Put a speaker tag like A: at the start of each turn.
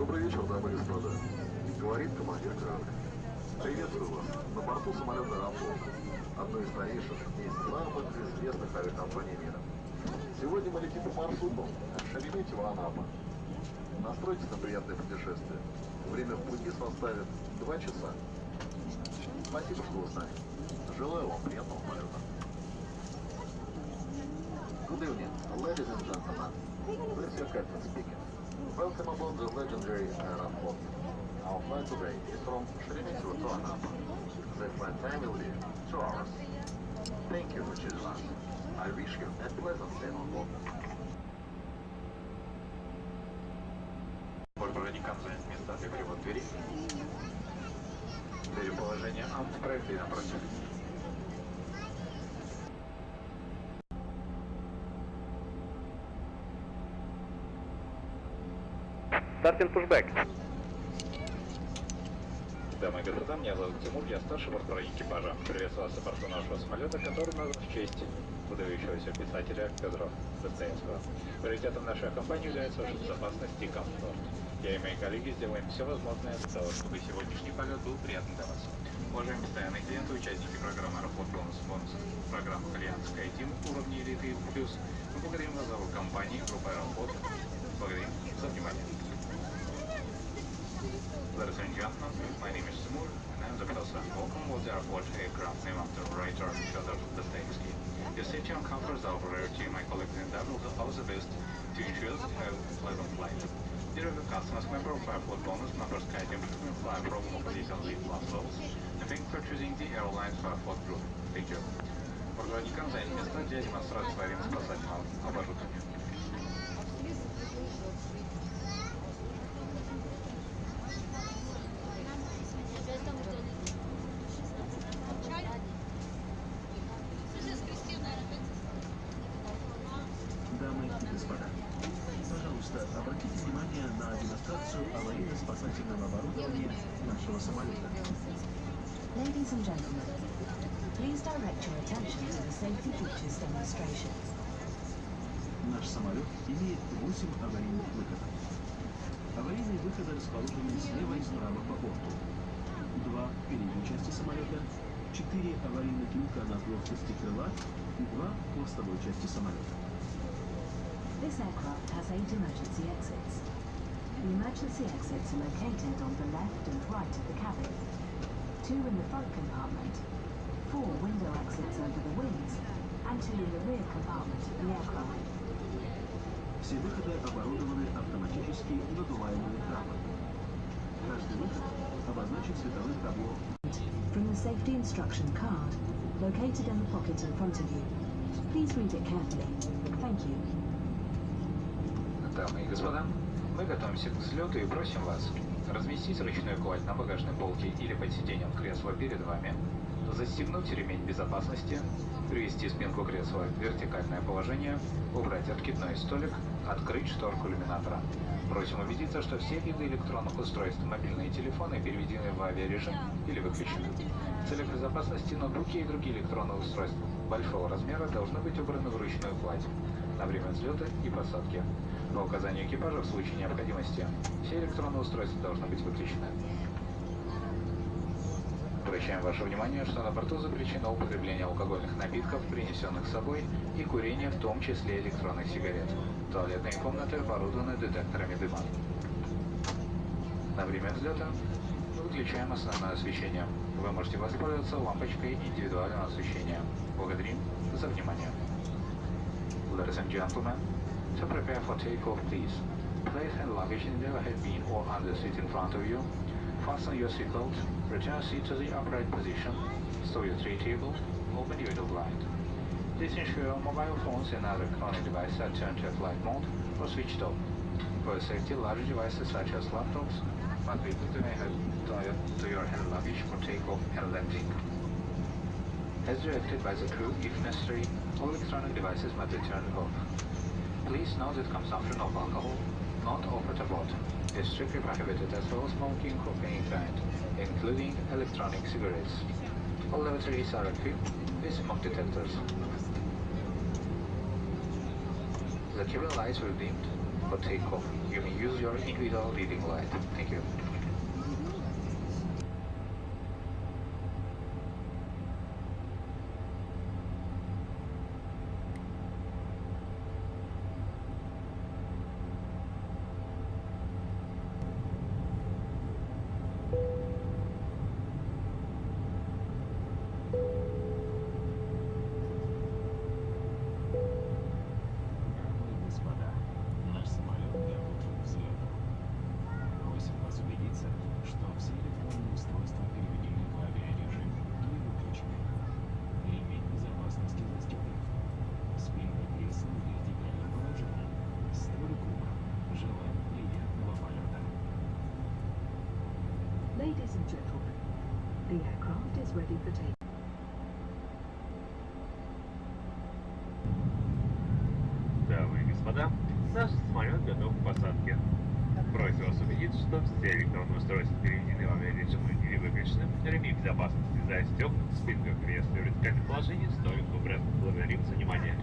A: Добрый вечер, дамы и господа. Говорит командир корабля. Приветствую вас на борту самолета «Аэрофлот», одной из новейших и самых известных авиакомпаний мира. Сегодня мы летим по маршруту Шереметьево-Анапа. Настройтесь на приятное путешествие. Время в пути составит 2 часа. Спасибо, что вы с нами. Желаю вам приятного полета. Good evening, ladies and gentlemen. This is your captain speaking. Welcome aboard the legendary Aeroflot. Our flight today is from Sheremetyevo to Anapa. The flight time will be 2 hours. Thank you for choosing us. I wish you a pleasant stay on board.
B: Бортпроводникам занять места для перевода двери. Двери положения Амт проекты напротив.
C: Starting pushback.
B: Дамы и господа, меня зовут Тимур, я старший бортпроводник экипажа. Приветствую вас на борту нашего самолета, который назван в честь выдающегося писателя Федора Достоевского. Приоритетом нашей компании является ваша безопасность и комфорт. Я и мои коллеги сделаем все возможное для того, чтобы сегодняшний полет был приятным для вас. Уважаемые постоянные клиенты, участники программы Аэрофлот бонус программы Альянская Тим уровня Элиты Плюс, мы благодарим вас за компании группы Аэрофлот. Благодарим за внимание. Ladies and gentlemen, my name is Timur, and I'm the person. Welcome aboard the Airport aircraft named after writer Fyodor Dostoevsky. Your safety and comfort is our priority. My colleagues and I will do all the best to ensure that you have a pleasant flight. Dear customers, member of Airport bonus, members SkyTeam will fly from opposition lead plus levels, and thank you for choosing the airlines for Airport Group. Thank you. Бортпроводникам занять места для демонстрации авиаспасательного оборудования.
D: Дамы и господа, пожалуйста, обратите внимание на демонстрацию аварийно-спасательного оборудования нашего самолета.
E: Ladies and gentlemen, please direct your attention to the safety features demonstration.
D: Наш самолет имеет 8 аварийных выходов. Аварийные выходы расположены слева и справа по борту. 2 в передней части самолета, 4 аварийных люка на плоскости крыла и 2 в хвостовой части самолета.
E: This aircraft has 8 emergency exits. The emergency exits are located on the left and right of the cabin. 2 in the front compartment, 4 window exits over the wings, and 2 in the rear compartment of the aircraft.
D: Все выходы оборудованы автоматически надуваемыми крабами. Каждый выход обозначен световым табло.
E: From the safety instruction card, located in the pocket in front of you. Please read it carefully. Thank you.
B: Дамы и господа, мы готовимся к взлету и просим вас разместить ручную кладь на багажной полке или под сиденьем кресла перед вами, застегнуть ремень безопасности, привести спинку кресла в вертикальное положение, убрать откидной столик, открыть шторку иллюминатора. Просим убедиться, что все виды электронных устройств, мобильные телефоны переведены в авиарежим или выключены. В целях безопасности ноутбуки и другие электронные устройства большого размера должны быть убраны в ручную кладь на время взлета и посадки. По указанию экипажа в случае необходимости все электронные устройства должны быть выключены. Обращаем ваше внимание, что на борту запрещено употребление алкогольных напитков, принесенных с собой, и курение, в том числе электронных сигарет. Туалетные комнаты оборудованы детекторами дыма. На время взлета выключаем основное освещение. Вы можете воспользоваться лампочкой индивидуального освещения. Благодарим за внимание. Ladies and gentlemen, to prepare for takeoff, please place hand luggage in the overhead bin or under the seat in front of you. Fasten your seatbelt, return seat to the upright position, stow your tray table, open your door blind. Please ensure your mobile phones and other electronic devices are turned to flight mode or switched off. For your safety, large devices such as laptops must be put to your hand luggage for takeoff and landing. As directed by the crew, if necessary, all electronic devices must be turned off. Please note that consumption of alcohol not offered aboard is strictly prohibited, as well as smoking of any kind, including electronic cigarettes. All lavatories are equipped with smoke detectors. The cabin lights were dimmed. for takeoff. You may use your individual leading light. Thank you.
D: Господа, наш самолет готов к взлету. Просим вас убедиться, что все электронные устройства переведены в авиарежим и выключены. Ремень безопасности застегнут. Спинка кресла в вертикальном положении. Столик убран. Желаем приятного полета.
E: Ladies and gentlemen, the aircraft is ready for takeoff.
F: Дамы и господа, наш самолет готов к посадке. Просим вас убедиться, что все электронные устройства переведены в авиарежим или выключены, ремень безопасности застегнут, спинка кресла в вертикальном положении, столик убран. Благодарим за внимание.